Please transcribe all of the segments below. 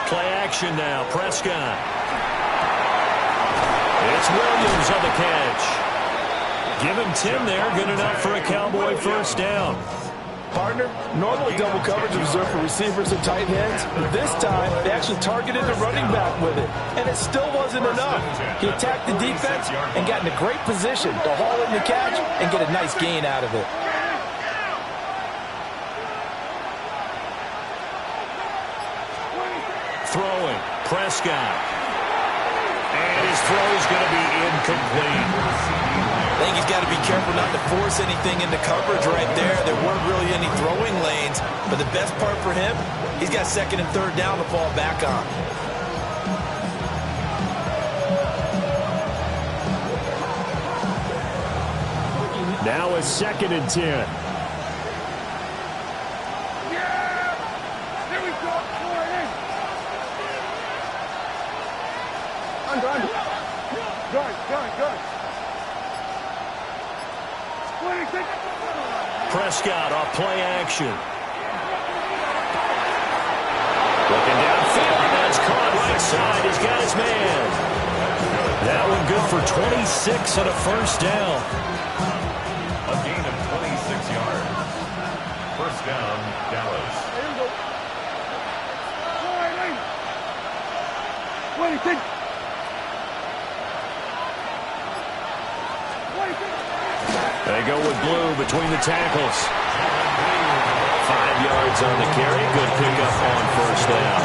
Play action now. Prescott. It's Williams on the catch. Give him 10 there. Good enough for a Cowboy first down. Partner, normally double coverage is reserved for receivers and tight ends, but this time they actually targeted the running back with it, and it still wasn't enough. He attacked the defense and got in a great position to haul in the catch and get a nice gain out of it. Throwing, Prescott. And his throw is going to be incomplete. I think he's got to be careful not to force anything into coverage right there. There weren't really any throwing lanes, but the best part for him, he's got second and third down to fall back on. Now a 2nd and 10. Prescott off play action. Looking downfield, and that's caught right side. He's got his man. That one good for 26 and a first down. A gain of 26 yards. First down, Dallas. They go with blue between the tackles. 5 yards on the carry. Good pickup on first down.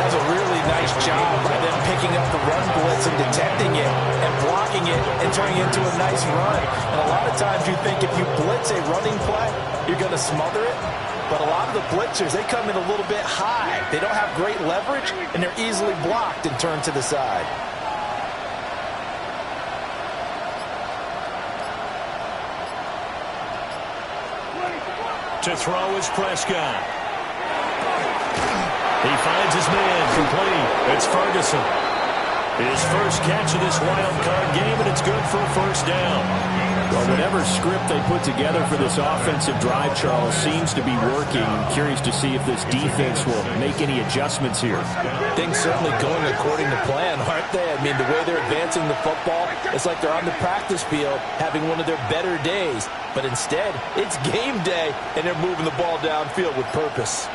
That's a really nice job by them picking up the run blitz and detecting it and blocking it and turning it into a nice run. And a lot of times you think if you blitz a running play, you're going to smother it. But a lot of the blitzers, they come in a little bit high. They don't have great leverage, and they're easily blocked and turned to the side. To throw is Prescott. He finds his man complete. It's Ferguson. His first catch of this wild card game, and it's good for a first down. Well, whatever script they put together for this offensive drive, Charles, seems to be working. I'm curious to see if this defense will make any adjustments here. Things certainly going according to plan, aren't they? I mean, the way they're advancing the football, it's like they're on the practice field having one of their better days. But instead, it's game day, and they're moving the ball downfield with purpose.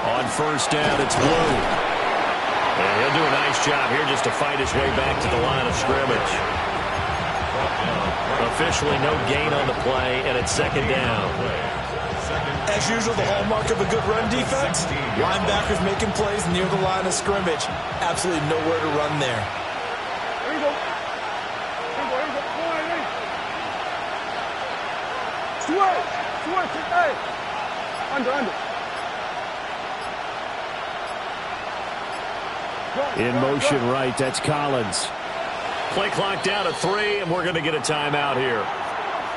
On first down, it's Blue. And he'll do a nice job here just to fight his way back to the line of scrimmage. Officially no gain on the play, and it's second down. As usual, the hallmark of a good run defense, linebackers making plays near the line of scrimmage. Absolutely nowhere to run there. In motion right, that's Collins. Play clock down to 3, and we're going to get a timeout here.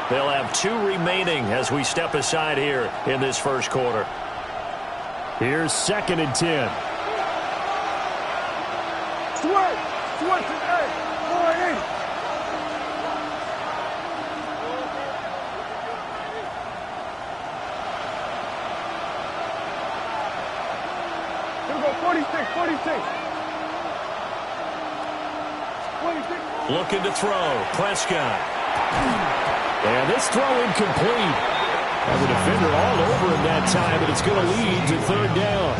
They'll have 2 remaining as we step aside here in this first quarter. Here's 2nd and 10. Looking to throw. Prescott. And this throw incomplete. And the defender all over him that time, but it's going to lead to third down.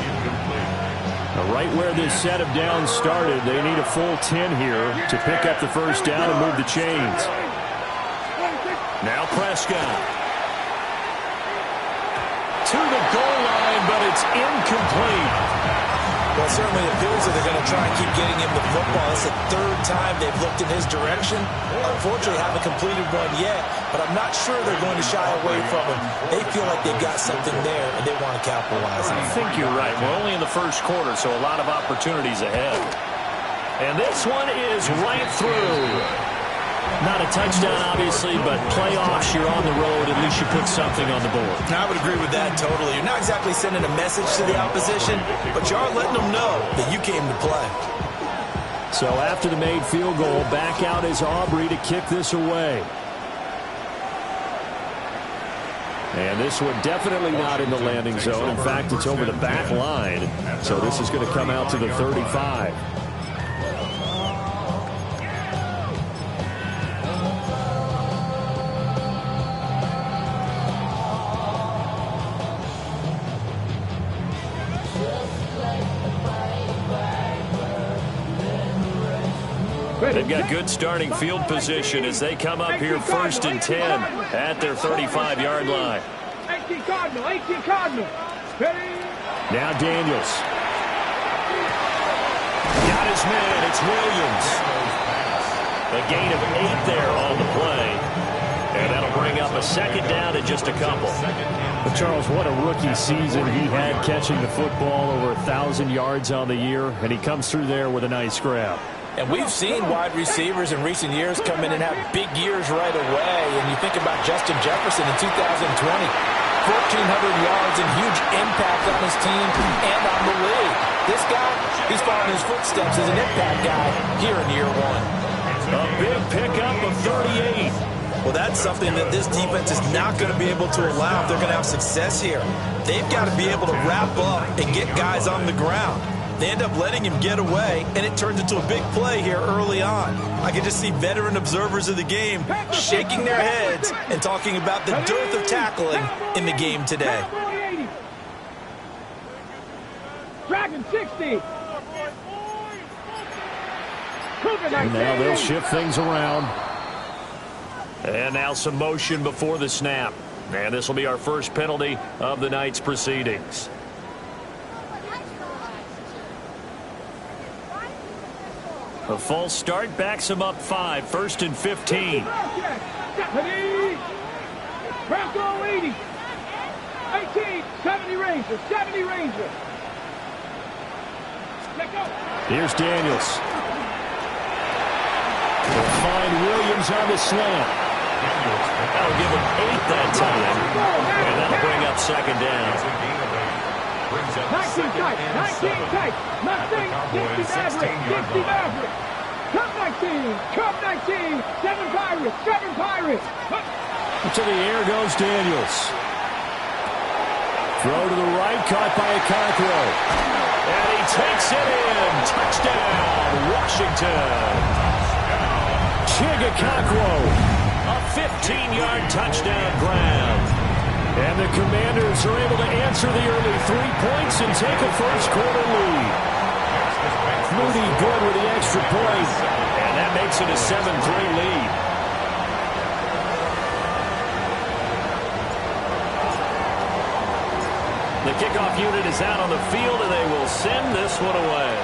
Now, right where this set of downs started, they need a full 10 here to pick up the first down and move the chains. Now Prescott. To the goal line, but it's incomplete. Well, it certainly appears that they're going to try and keep getting him the football. It's the 3rd time they've looked in his direction. Unfortunately, haven't completed one yet, but I'm not sure they're going to shy away from him. They feel like they've got something there, and they want to capitalize on it. I think you're right. We're only in the first quarter, so a lot of opportunities ahead. And this one is right through. Not a touchdown, obviously, but playoffs, you're on the road. At least you put something on the board. I would agree with that totally. You're not exactly sending a message to the opposition, but you are letting them know that you came to play. So after the made field goal, back out is Aubrey to kick this away. And this one definitely not in the landing zone. In fact, it's over the back line. So this is going to come out to the 35. They've got good starting field position as they come up here 1st and 10 at their 35-yard line. 18 Cardinal. Now Daniels. Got his man. It's Williams. A gain of 8 there on the play. And that'll bring up a 2nd down in just a couple. But Charles, what a rookie season he had catching the football, over 1,000 yards on the year, and he comes through there with a nice grab. And we've seen wide receivers in recent years come in and have big years right away. And you think about Justin Jefferson in 2020, 1,400 yards and huge impact on his team and on the league. This guy, he's following his footsteps as an impact guy here in year 1. A big pickup of 38. Well, that's something that this defense is not going to be able to allow if they're going to have success here. They've got to be able to wrap up and get guys on the ground. They end up letting him get away, and it turns into a big play here early on. I can just see veteran observers of the game shaking their heads and talking about the dearth of tackling in the game today. Dragon 60. And now they'll shift things around. And now some motion before the snap. And this will be our first penalty of the night's proceedings. A false start backs him up 5, 1st and 15. Bronco 80. 18, 70 Ranger, 70 Ranger. Let go. Here's Daniels. They'll find Williams on the slant. That'll give him 8 that time. And that'll bring up 2nd down. 19 tight, 19 tight. Mustang, 60 Maverick. Cup 19, Cup 19. 7 Pirates, 7 Pirates. To the air goes Daniels. Throw to the right, caught by Okonkwo. And he takes it in. Touchdown, Washington. Okonkwo. A 15-yard touchdown grab. And the Commanders are able to answer the early 3 points and take a first-quarter lead. Moody good with the extra point. And that makes it a 7-3 lead. The kickoff unit is out on the field, and they will send this one away.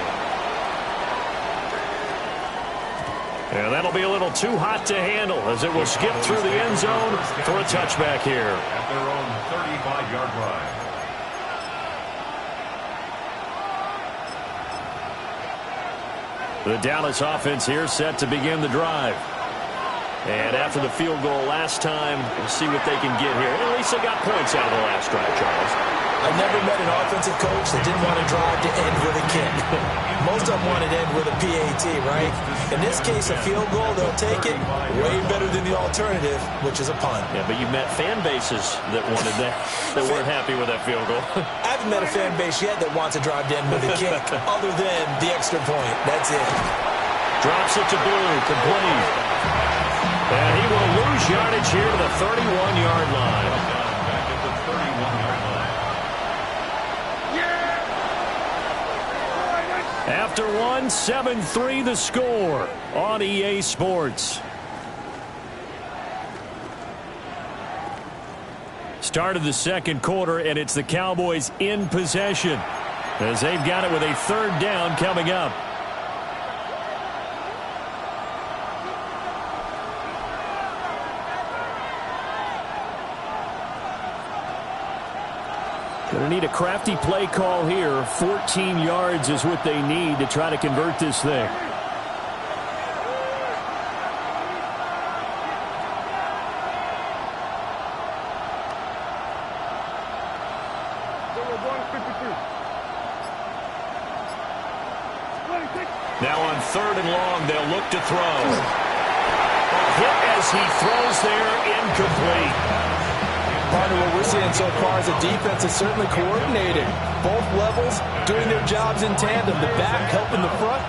And that'll be a little too hot to handle as it will skip through the end zone for a touchback here. At their own 35-yard line. The Dallas offense here set to begin the drive. And after the field goal last time, we'll see what they can get here. At least they got points out of the last drive, Charles. I never met an offensive coach that didn't want to drive to end with a kick. Most of them wanted to end with a PAT, right? In this case, a field goal, they'll take it way better than the alternative, which is a punt. Yeah, but you've met fan bases that wanted that, that weren't happy with that field goal. I haven't met a fan base yet that wants to drive to end with a kick other than the extra point. That's it. Drops it to Blue, complete. And he will lose yardage here to the 31-yard line. Back at the 31-yard line. After one, 7-3 the score on EA Sports. Start of the second quarter, and it's the Cowboys in possession as they've got it with a 3rd down coming up. Going to need a crafty play call here. 14 yards is what they need to try to convert this thing. Now on 3rd and long, they'll look to throw. A hit as he throws there, incomplete. Partner, what we're seeing so far is the defense is certainly coordinated. Both levels doing their jobs in tandem. The back helping the front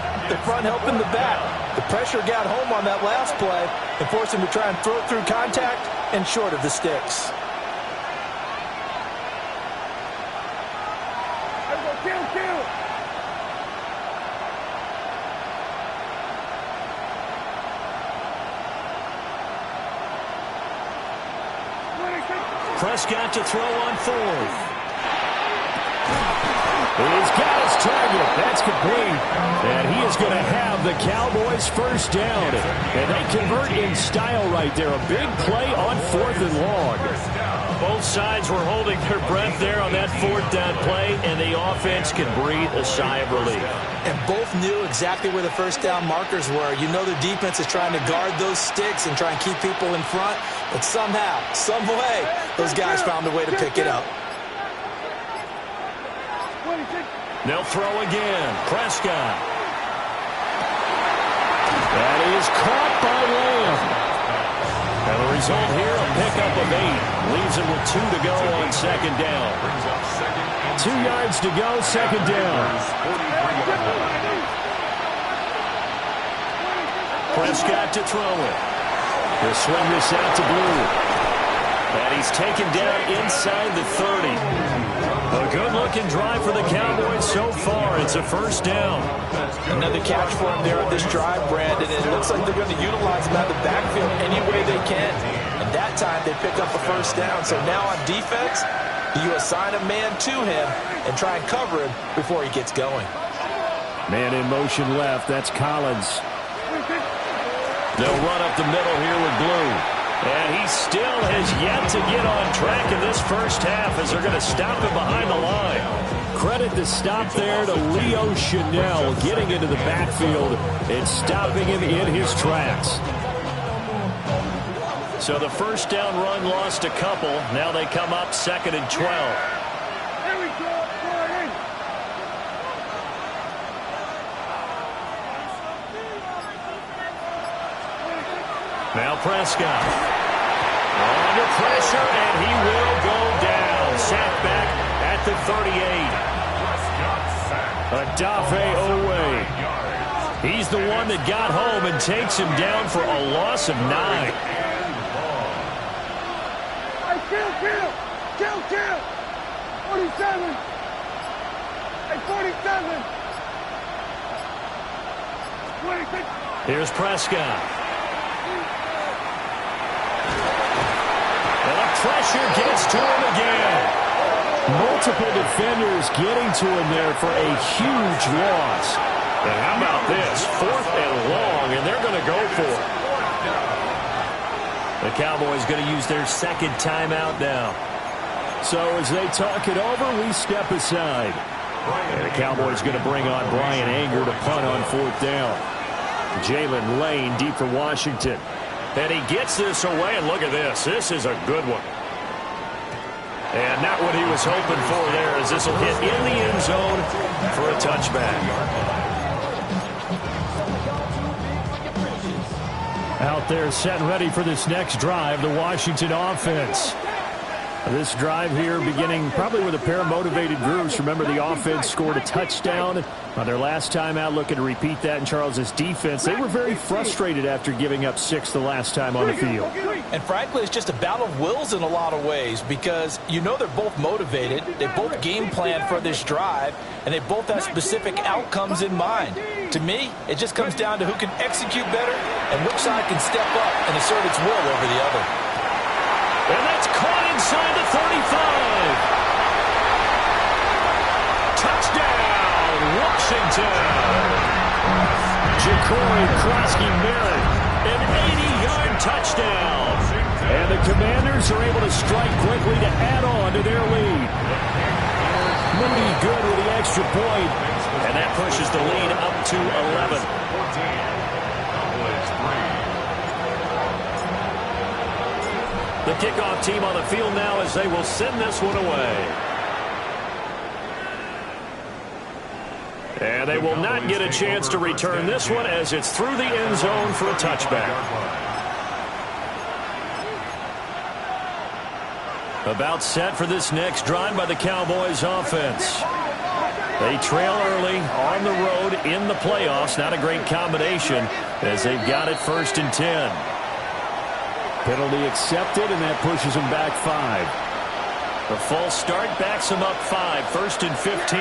helping the back. The pressure got home on that last play and forced him to try and throw it through contact and short of the sticks. Prescott to throw on fourth. He's got his target. That's complete. And he is going to have the Cowboys first down. And they convert in style right there. A big play on 4th and long. Both sides were holding their breath there on that 4th down play, and the offense can breathe a sigh of relief. And both knew exactly where the first down markers were. You know the defense is trying to guard those sticks and try and keep people in front. But somehow, some way, those guys found a way to pick it up. They'll throw again. Prescott. That is caught by Lamb. And the result here, a pickup of 8. Leaves it with 2 to go on second down. 2 yards to go, second down. Prescott to throw it. He'll swing this out to Blue. And he's taken down inside the 30. A good-looking drive for the Cowboys so far. It's a first down. Another catch for him there on this drive, Brandon. It looks like they're going to utilize him out of the backfield any way they can. And that time they pick up the first down. So now on defense, you assign a man to him and try and cover him before he gets going. Man in motion left. That's Collins. They'll run up the middle here with Blue. And he still has yet to get on track in this first half as they're going to stop him behind the line. Credit the stop there to Leo Chanel getting into the backfield and stopping him in his tracks. So the first down run lost a couple. Now they come up 2nd and 12. Now Prescott. Under pressure, and he will go down. Sacked back at the 38. Adafe Owe. He's the one that got home and takes him down for a loss of 9. Kill. 47. Hey, 47. 26. Here's Prescott. And the pressure gets to him again. Multiple defenders getting to him there for a huge loss. And how about this? 4th and long, and they're going to go for it. The Cowboys going to use their second timeout now. So as they talk it over, we step aside. And the Cowboys going to bring on Brian Anger to punt on 4th down. Jalen Lane deep for Washington. And he gets this away, and look at this. This is a good one. And not what he was hoping for there, as this will hit in the end zone for a touchback. Out there set and ready for this next drive, the Washington offense. This drive here beginning probably with a pair of motivated groups. Remember, the offense scored a touchdown on their last time out, looking to repeat that in Charles's defense. They were very frustrated after giving up 6 the last time on the field. And frankly, it's just a battle of wills in a lot of ways because you know they're both motivated. They both game plan for this drive, and they both have specific outcomes in mind. To me, it just comes down to who can execute better and which side can step up and assert its will over the other. And that's caught inside the 35. Touchdown, Washington. Jacory Krosky-Merritt, an 80-yard touchdown. And the Commanders are able to strike quickly to add on to their lead. Moody good with the extra point. And that pushes the lead up to 11. The kickoff team on the field now as they will send this one away. And they will not get a chance to return this one as it's through the end zone for a touchback. About set for this next drive by the Cowboys offense. They trail early on the road in the playoffs. Not a great combination as they've got it 1st and 10. Penalty accepted, and that pushes them back 5. The false start backs them up 5, 1st and 15.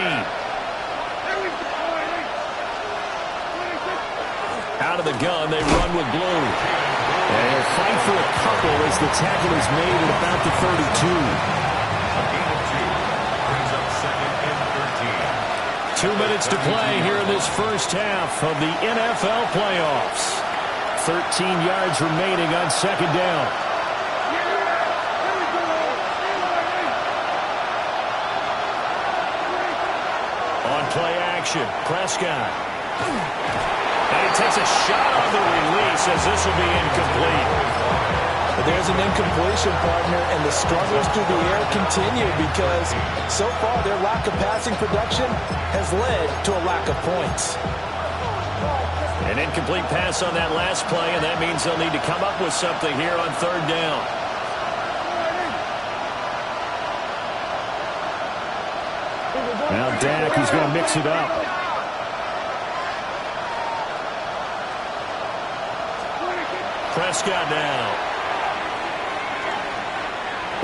Out of the gun, they run with blue. And they'll fight for a couple as the tackle is made at about the 32. A gain of 2 brings up 2nd and 13. 2 minutes to play here in this first half of the NFL playoffs. 13 yards remaining on 2nd down. On play action, Prescott. And he takes a shot on the release as this will be incomplete. But there's an incompletion, partner, and the struggles through the air continue because so far their lack of passing production has led to a lack of points. An incomplete pass on that last play, and that means they'll need to come up with something here on 3rd down. Now Dak, he's going to mix it up. Prescott now.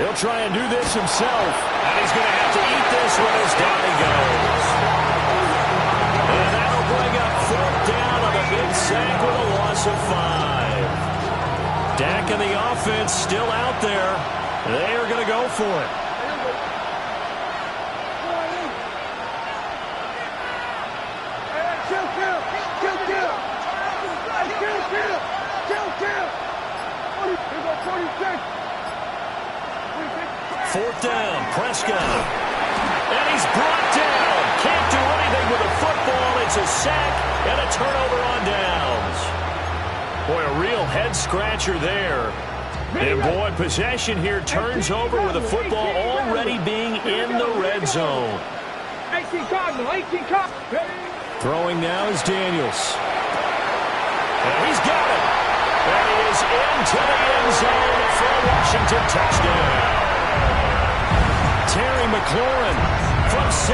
He'll try and do this himself. And he's going to have to eat this one as down he goes. And that'll bring up 4th down on a big sack with a loss of 5. Dak and the offense still out there. They are going to go for it. Fourth down, Prescott. And he's brought down. Can't do anything with the football. It's a sack and a turnover on downs. Boy, a real head-scratcher there. And, boy, possession here turns over with the football already being in the red zone. 18 Cardinal, 18 Cardinal. Throwing now is Daniels. And he's got it. And he is into the end zone for a Washington touchdown. Terry McLaurin from 17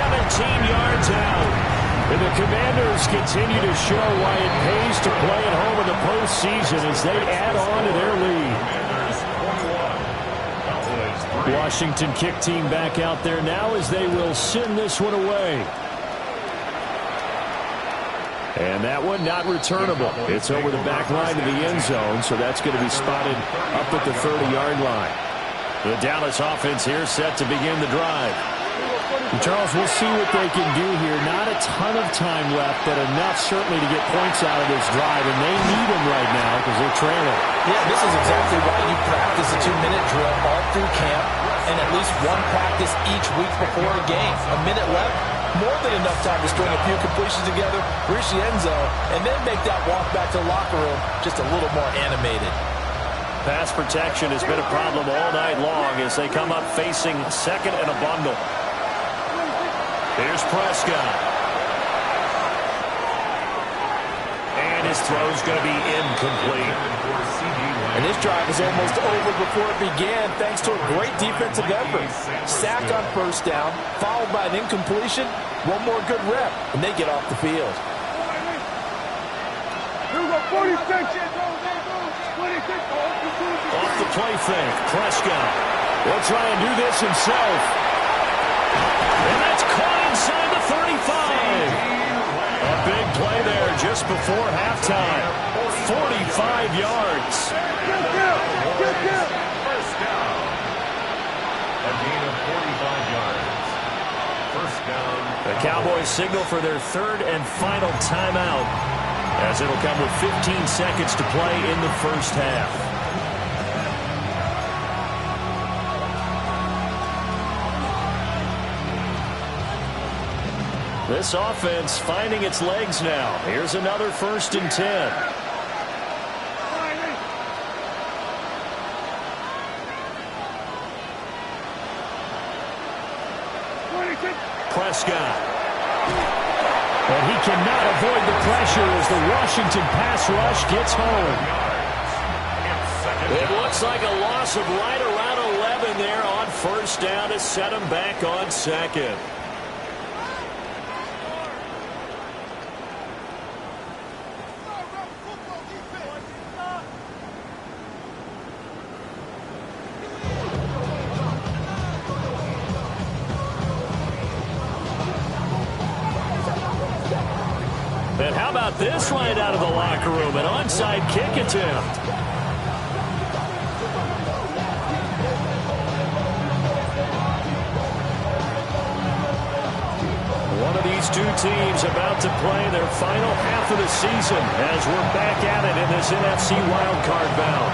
yards out. And the Commanders continue to show why it pays to play at home in the postseason as they add on to their lead. Washington kick team back out there now as they will send this one away. And that one not returnable. It's over the back line of the end zone, so that's going to be spotted up at the 30-yard line. The Dallas offense here set to begin the drive. And Charles, we'll see what they can do here. Not a ton of time left, but enough certainly to get points out of this drive, and they need them right now because they're trailing. Yeah, this is exactly why you practice a 2-minute drill all through camp and at least one practice each week before a game. A minute left, more than enough time to string a few completions together, reach the end zone, and then make that walk back to the locker room just a little more animated. Pass protection has been a problem all night long as they come up facing 2nd and a bundle. Here's Prescott. And his throw's going to be incomplete. And this drive is almost over before it began thanks to a great defensive effort. Sack on 1st down, followed by an incompletion, one more good rep, and they get off the field. Here we go, 46. Off the play fake, Prescott. He'll try and do this himself. And that's caught inside the 35. A big play there just before halftime. 45 yards. First down. A gain of 45 yards. First down. The Cowboys signal for their 3rd and final timeout as it'll come with 15 seconds to play in the first half. This offense finding its legs now. Here's another 1st and 10. Prescott. And he cannot avoid the pressure as the Washington pass rush gets home. It looks like a loss of right around 7 there on first down to set them back on second. And how about this right out of the locker room? An onside kick attempt. One of these two teams about to play their final half of the season as we're back at it in this NFC wildcard bout.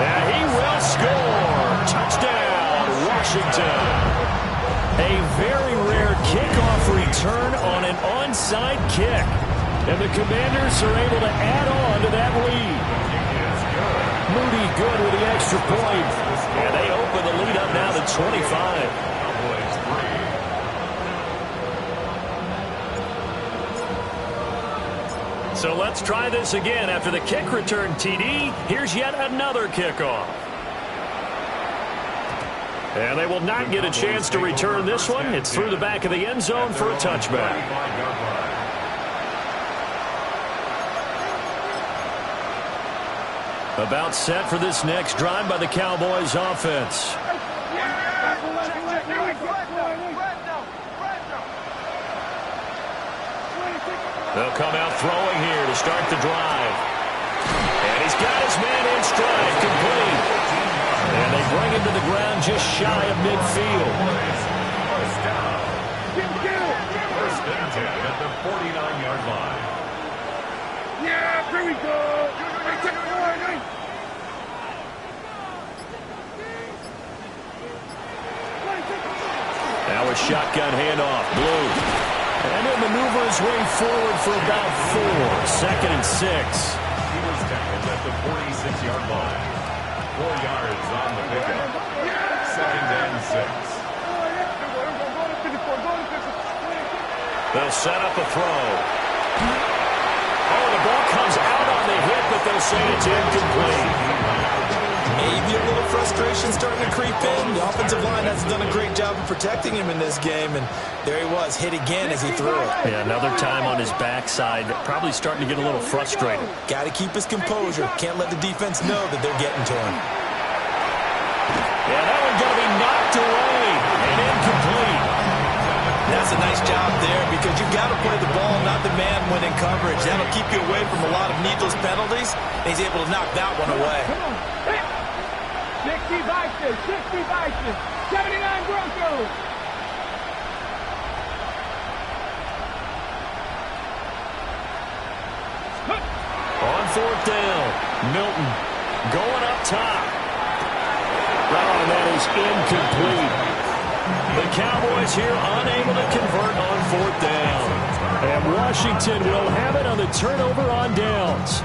And he will score. Touchdown, Washington. A very rare kickoff return on an onside kick. And the Commanders are able to add on to that lead. Moody good with the extra point. And they open the lead up now to 25. So let's try this again. After the kick return, TD, here's yet another kickoff. And they will not get a chance to return this one. It's through the back of the end zone for a touchback. About set for this next drive by the Cowboys offense. They'll come out throwing here to start the drive. And he's got his man in stride, complete. And they bring him to the ground just shy of midfield. First down. First and 10 at the 49-yard line. Yeah, here we go. Now a shotgun handoff. Blue. And he'll maneuver his way forward for about 4. Second and 6. He was tackled at the 46-yard line. 4 yards on the pickup. Second and 6. They'll set up a throw. Oh, the ball comes out on the hit, but they'll say it's incomplete. Maybe a little frustration starting to creep in. The offensive line has done a great job of protecting him in this game, and there he was, hit again as he threw it. Yeah, another time on his backside, probably starting to get a little frustrated. Got to keep his composure. Can't let the defense know that they're getting to him. Yeah, that one's going to be knocked away and incomplete. That's a nice job there because you've got to play the ball, not the man when in coverage. That'll keep you away from a lot of needless penalties, and he's able to knock that one away. 60 Vikings, 60 Vikings, 79 Broncos. On fourth down, Milton going up top. Oh, that is incomplete. The Cowboys here unable to convert on fourth down. And Washington will have it on the turnover on downs.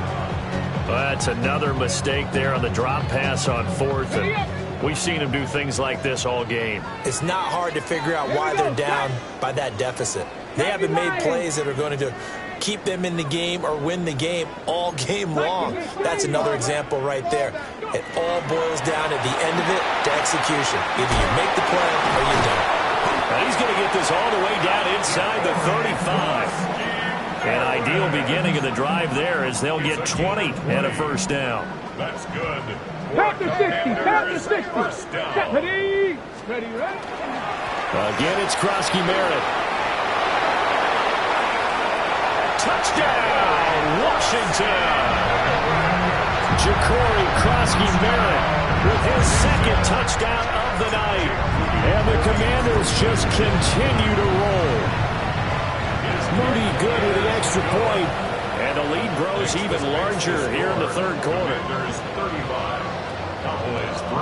That's another mistake there on the drop pass on fourth. And we've seen him do things like this all game. It's not hard to figure out why they're down by that deficit. They haven't made plays that are going to keep them in the game or win the game all game long. That's another example right there. It all boils down at the end of it to execution. Either you make the play or you don't. Now he's going to get this all the way down inside the 35. An ideal beginning of the drive there as they'll get 20 and a first down. That's good. Count to 60, count to 60. First down. Ready, ready, ready. Again, it's Krosky-Merritt. Touchdown, Washington! Ja'Cory Krosky-Merritt with his second touchdown of the night. And the Commanders just continue to roll. Moody good with an extra point. And the lead grows even larger here in the third quarter. Commanders 35, Cowboys 3.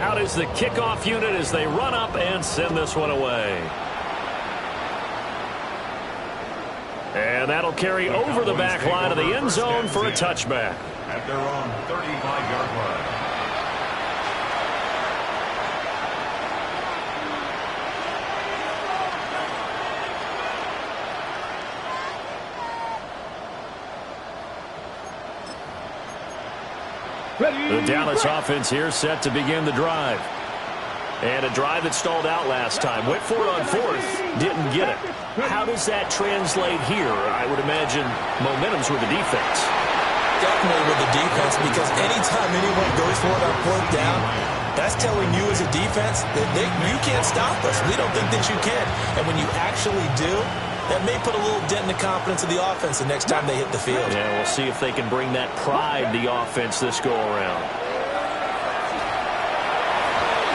Out is the kickoff unit as they run up and send this one away. And that'll carry over the back line of the end zone for a touchback. At their own 35-yard line. The Dallas offense here set to begin the drive. And a drive that stalled out last time. Went for it on fourth, didn't get it. How does that translate here? I would imagine momentum's with the defense. Definitely with the defense, because anytime anyone goes for it on fourth down, that's telling you as a defense that you can't stop us. We don't think that you can. And when you actually do, that may put a little dent in the confidence of the offense the next time they hit the field. Yeah, we'll see if they can bring that pride, the offense, this go-around.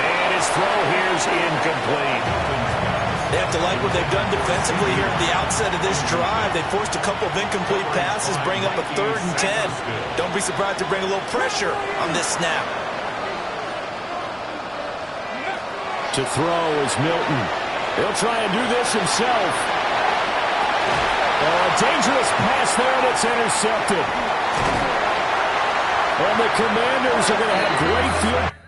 And his throw here's incomplete. They have to like what they've done defensively here at the outset of this drive. They forced a couple of incomplete passes, bring up a 3rd and 10. Don't be surprised to bring a little pressure on this snap. To throw is Milton. He'll try and do this himself. A dangerous pass there, and it's intercepted. And the Commanders are going to have great field.